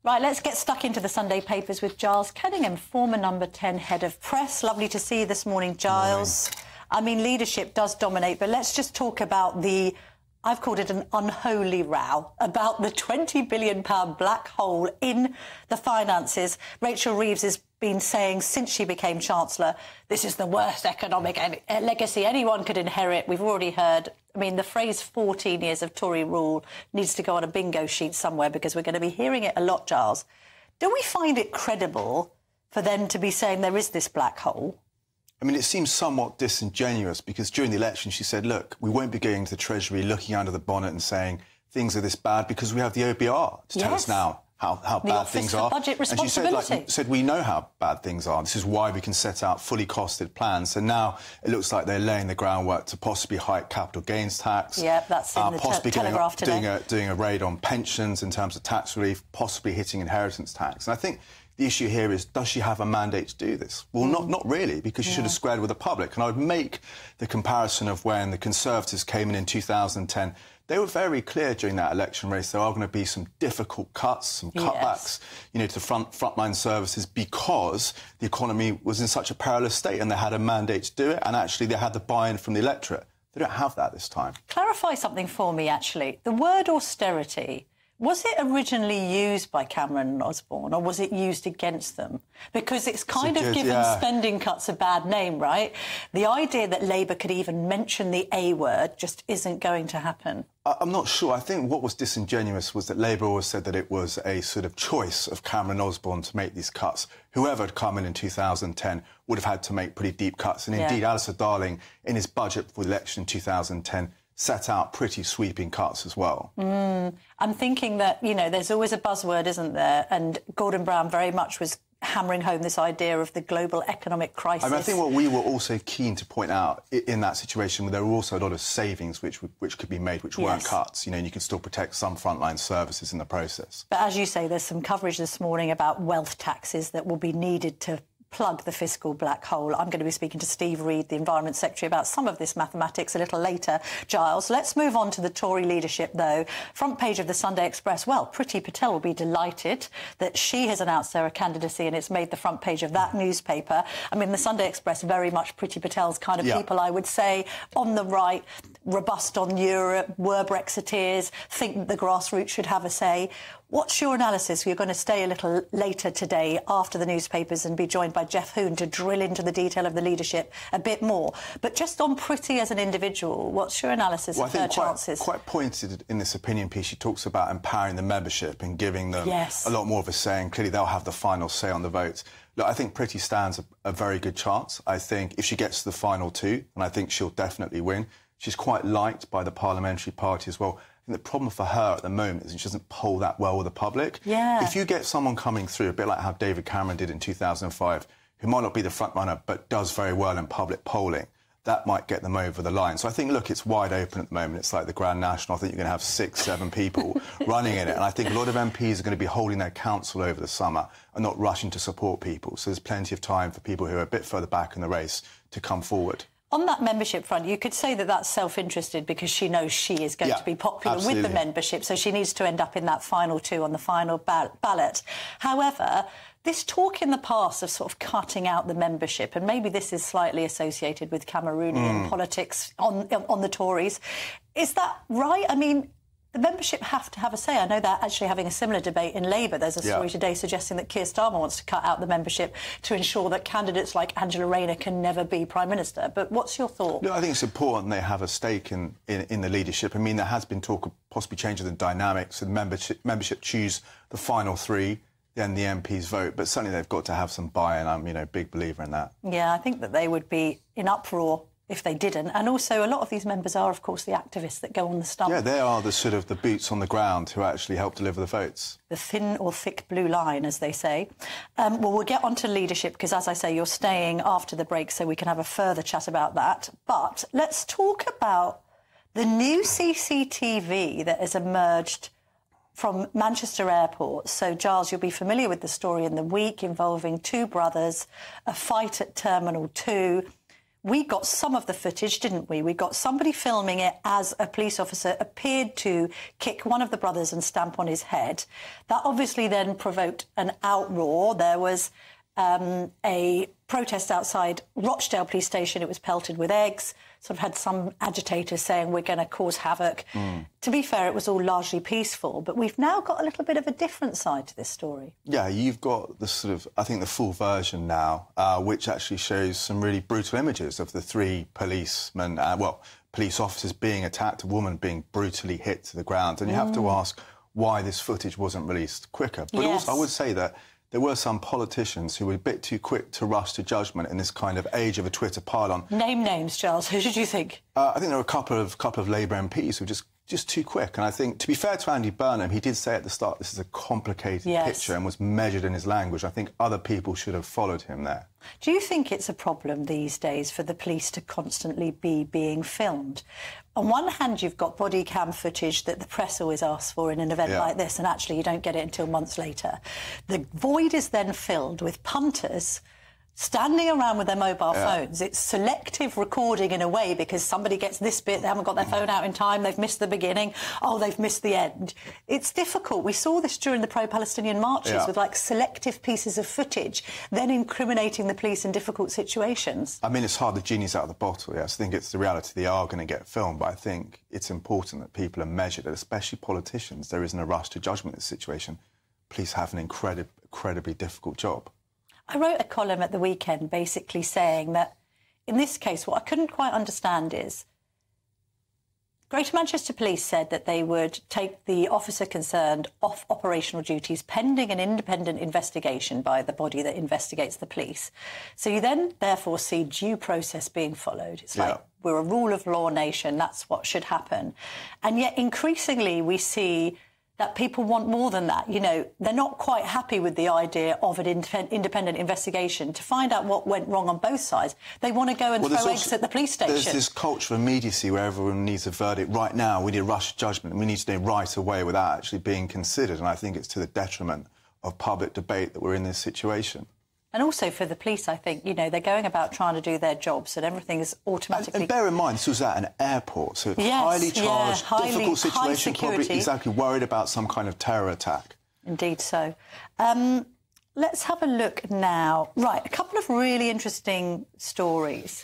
Right, let's get stuck into the Sunday papers with Giles Kenningham, former number 10 head of press. Lovely to see you this morning, Giles. I mean, leadership does dominate, but let's just talk about the, I've called it an unholy row, about the £20 billion black hole in the finances. Rachel Reeves has been saying since she became Chancellor, this is the worst economic legacy anyone could inherit. We've already heard, I mean, the phrase 14 years of Tory rule needs to go on a bingo sheet somewhere because we're going to be hearing it a lot, Giles. Do we find it credible for them to be saying there is this black hole? I mean, it seems somewhat disingenuous because during the election she said, look, we won't be going to the Treasury looking under the bonnet and saying things are this bad because we have the OBR to tell us now how bad things are. Budget and she said, we know how bad things are. This is why we can set out fully costed plans. So now it looks like they're laying the groundwork to possibly hike capital gains tax. Yeah, that's in the possibly Telegraph today. Doing a raid on pensions in terms of tax relief, possibly hitting inheritance tax. And I think the issue here is, does she have a mandate to do this? Well, not really, because she should have squared with the public. And I would make the comparison of when the Conservatives came in 2010. They were very clear during that election race there are going to be some difficult cuts, some cutbacks, you know, to frontline services because the economy was in such a perilous state and they had a mandate to do it, and actually they had the buy-in from the electorate. They don't have that this time. Clarify something for me, actually. The word austerity, was it originally used by Cameron and Osborne, or was it used against them? Because it's kind of given spending cuts a bad name, right? The idea that Labour could even mention the A word just isn't going to happen. I'm not sure. I think what was disingenuous was that Labour always said that it was a sort of choice of Cameron and Osborne to make these cuts. Whoever had come in 2010 would have had to make pretty deep cuts. And indeed, Alistair Darling, in his budget for the election in 2010, set out pretty sweeping cuts as well. I'm thinking that, you know, there's always a buzzword, isn't there? And Gordon Brown very much was hammering home this idea of the global economic crisis. I mean, I think what we were also keen to point out in that situation, there were also a lot of savings which could be made, which weren't cuts. You know, and you can still protect some frontline services in the process. But as you say, there's some coverage this morning about wealth taxes that will be needed to plug the fiscal black hole. I'm going to be speaking to Steve Reed, the Environment Secretary, about some of this mathematics a little later, Giles. Let's move on to the Tory leadership, though. Front page of the Sunday Express. Well, Priti Patel will be delighted that she has announced her candidacy and it's made the front page of that newspaper. I mean, the Sunday Express, very much Priti Patel's kind of people, I would say, on the right, robust on Europe, were Brexiteers, think that the grassroots should have a say. What's your analysis? We're going to stay a little later today after the newspapers and be joined by Jeff Hoon to drill into the detail of the leadership a bit more. But just on Priti as an individual, what's your analysis of her chances? Quite pointed in this opinion piece, she talks about empowering the membership and giving them a lot more of a say, and clearly they'll have the final say on the vote. Look, I think Priti stands a very good chance. I think if she gets to the final two, and I think she'll definitely win, she's quite liked by the parliamentary party as well. I think the problem for her at the moment is she doesn't poll that well with the public. If you get someone coming through, a bit like how David Cameron did in 2005, who might not be the front runner but does very well in public polling, that might get them over the line. So I think, look, it's wide open at the moment. It's like the Grand National. I think you're going to have 6, 7 people running in it. And I think a lot of MPs are going to be holding their counsel over the summer and not rushing to support people. So there's plenty of time for people who are a bit further back in the race to come forward. On that membership front, you could say that that's self-interested because she knows she is going to be popular with the membership, so she needs to end up in that final two on the final ballot. However, this talk in the past of sort of cutting out the membership, and maybe this is slightly associated with Cameroonian politics on the Tories, is that right? I mean, the membership have to have a say. I know they're actually having a similar debate in Labour. There's a story today suggesting that Keir Starmer wants to cut out the membership to ensure that candidates like Angela Rayner can never be Prime Minister. But what's your thought? No, I think it's important they have a stake in the leadership. I mean, there has been talk of possibly changing the dynamics and membership choose the final three, then the MPs vote. But certainly they've got to have some buy-in. I'm, a big believer in that. Yeah, I think that they would be in uproar if they didn't. And also a lot of these members are, of course, the activists that go on the stump. Yeah, they are the sort of the boots on the ground who actually help deliver the votes. The thin or thick blue line, as they say. Well, we'll get on to leadership because, as I say, you're staying after the break so we can have a further chat about that. But let's talk about the new CCTV that has emerged from Manchester Airport. So, Giles, you'll be familiar with the story in the week involving two brothers, a fight at Terminal 2, we got some of the footage, didn't we? We got somebody filming it as a police officer appeared to kick one of the brothers and stamp on his head. That obviously then provoked an outroar. There was a protest outside Rochdale Police Station. It was pelted with eggs. Sort of had some agitators saying we're going to cause havoc. To be fair, it was all largely peaceful, but we've now got a little bit of a different side to this story. Yeah, you've got the sort of, I think, the full version now, which actually shows some really brutal images of the three policemen, police officers being attacked, a woman being brutally hit to the ground. And you have to ask why this footage wasn't released quicker. But also, I would say that there were some politicians who were a bit too quick to rush to judgment in this kind of age of a Twitter pylon. Name names, Giles. Who did you think? I think there were a couple of Labour MPs who were just too quick. And I think, to be fair to Andy Burnham, he did say at the start this is a complicated picture and was measured in his language. I think other people should have followed him there. Do you think it's a problem these days for the police to constantly be being filmed? On one hand, you've got body cam footage that the press always asks for in an event like this, and actually you don't get it until months later. The void is then filled with punters standing around with their mobile phones. It's selective recording in a way because somebody gets this bit, they haven't got their phone out in time, they've missed the beginning, they've missed the end. It's difficult. We saw this during the pro-Palestinian marches with, like, selective pieces of footage, then incriminating the police in difficult situations. I mean, it's hard, the genie's out of the bottle, yes. I think it's the reality they are going to get filmed, but I think it's important that people are measured, and especially politicians. There isn't a rush to judgment in this situation. Police have an incredibly difficult job. I wrote a column at the weekend basically saying that, in this case, what I couldn't quite understand is Greater Manchester Police said that they would take the officer concerned off operational duties pending an independent investigation by the body that investigates the police. So you then, therefore, see due process being followed. It's like we're a rule of law nation, that's what should happen. And yet, increasingly, we see that people want more than that. You know, they're not quite happy with the idea of an independent investigation to find out what went wrong on both sides. They want to go and throw eggs at the police station. There's this culture of immediacy where everyone needs a verdict right now. We need a rush judgment. We need to know right away without actually being considered. And I think it's to the detriment of public debate that we're in this situation. And also for the police, I think, you know, they're going about trying to do their jobs and everything is automatically... And bear in mind, this was at an airport, so it's highly charged, difficult situation, probably exactly worried about some kind of terror attack. Indeed so. Let's have a look now. Right, a couple of really interesting stories.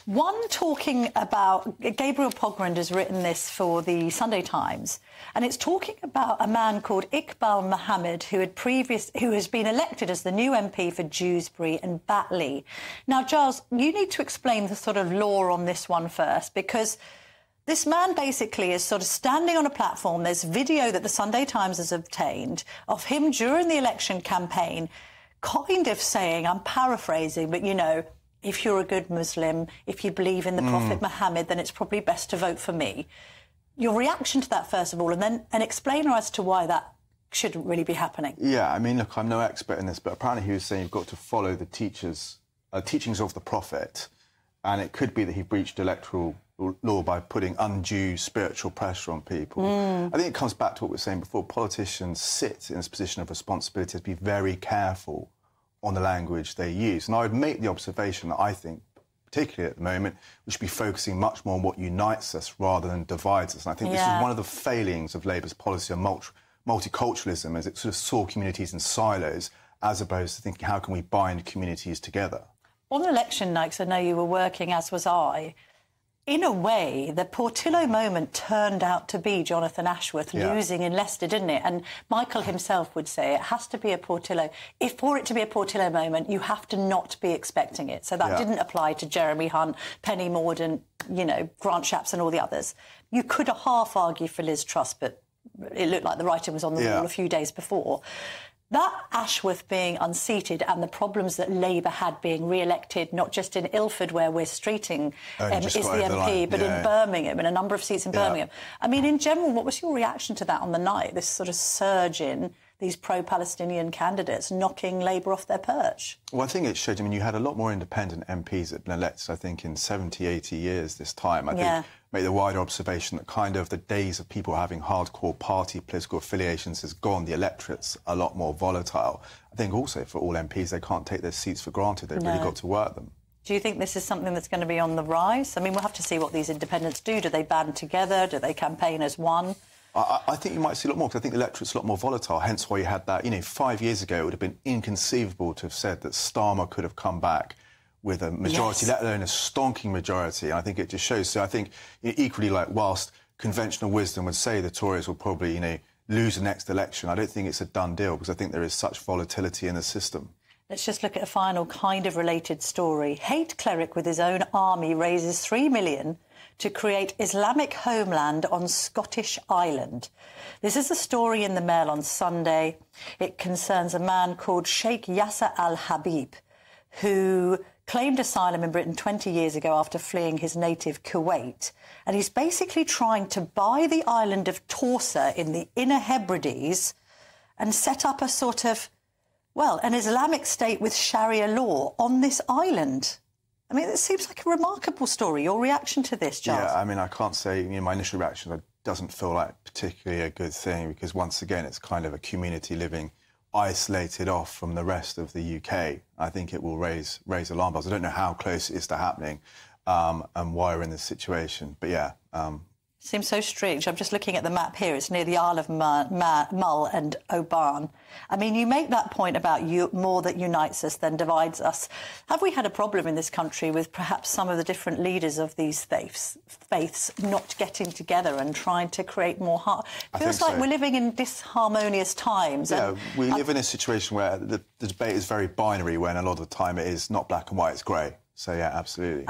One talking about... Gabriel Pogrund has written this for the Sunday Times, and it's talking about a man called Ikbal Muhammad who has been elected as the new MP for Dewsbury and Batley. Now, Giles, you need to explain the sort of law on this one first, because this man basically is sort of standing on a platform. There's video that the Sunday Times has obtained of him during the election campaign kind of saying, I'm paraphrasing, but, you know, if you're a good Muslim, if you believe in the Prophet Muhammad, then it's probably best to vote for me. Your reaction to that, first of all, and then an explainer as to why that shouldn't really be happening. Yeah, I mean, look, I'm no expert in this, but apparently he was saying you've got to follow the teachings of the Prophet, and it could be that he breached electoral law by putting undue spiritual pressure on people. I think it comes back to what we were saying before. Politicians sit in this position of responsibility to be very careful on the language they use. And I would make the observation that I think, particularly at the moment, we should be focusing much more on what unites us rather than divides us. And I think this is one of the failings of Labour's policy on multiculturalism, as it sort of saw communities in silos, as opposed to thinking, how can we bind communities together? On election night, 'cause I know you were working, as was I, in a way, the Portillo moment turned out to be Jonathan Ashworth losing in Leicester, didn't it? And Michael himself would say it has to be a Portillo. If for it to be a Portillo moment, you have to not be expecting it. So that didn't apply to Jeremy Hunt, Penny Mordaunt, you know, Grant Shapps and all the others. You could half argue for Liz Truss, but it looked like the writing was on the wall a few days before. That Ashworth being unseated and the problems that Labour had being re-elected, not just in Ilford, where we're streeting is the MP, but in Birmingham, in a number of seats in Birmingham. I mean, in general, what was your reaction to that on the night, this sort of surge in these pro-Palestinian candidates knocking Labour off their perch? Well, I think it showed, I mean, you had a lot more independent MPs that have been elected, I think, in 70, 80 years this time. I think make the wider observation that kind of the days of people having hardcore party political affiliations has gone. The electorate's a lot more volatile. I think also for all MPs, they can't take their seats for granted. They've really got to work them. Do you think this is something that's going to be on the rise? I mean, we'll have to see what these independents do. Do they band together? Do they campaign as one? I think you might see a lot more, because I think the electorate's a lot more volatile, hence why you had that. You know, 5 years ago, it would have been inconceivable to have said that Starmer could have come back with a majority, let alone a stonking majority. And I think it just shows. So I think, equally, like, whilst conventional wisdom would say the Tories will probably, lose the next election, I don't think it's a done deal, because I think there is such volatility in the system. Let's just look at a final kind of related story. Hate cleric with his own army raises $3 million to create Islamic homeland on Scottish island. This is a story in the Mail on Sunday. It concerns a man called Sheikh Yasser al-Habib, who claimed asylum in Britain 20 years ago after fleeing his native Kuwait. And he's basically trying to buy the island of Torsa in the Inner Hebrides and set up a sort of, well, an Islamic state with Sharia law on this island. I mean, it seems like a remarkable story. Your reaction to this, Giles? Yeah, I mean, I can't say, my initial reaction, it doesn't feel like particularly a good thing, because once again, it's kind of a community living isolated off from the rest of the UK. I think it will raise alarm bells. I don't know how close it is to happening and why we're in this situation. But yeah. Seems so strange. I'm just looking at the map here. It's near the Isle of Mull and Oban. I mean, you make that point about more that unites us than divides us. Have we had a problem in this country with perhaps some of the different leaders of these faiths not getting together and trying to create more harm? It feels like we're living in disharmonious times. Yeah, we live in a situation where the debate is very binary, when a lot of the time it is not black and white, it's grey. So, yeah, absolutely.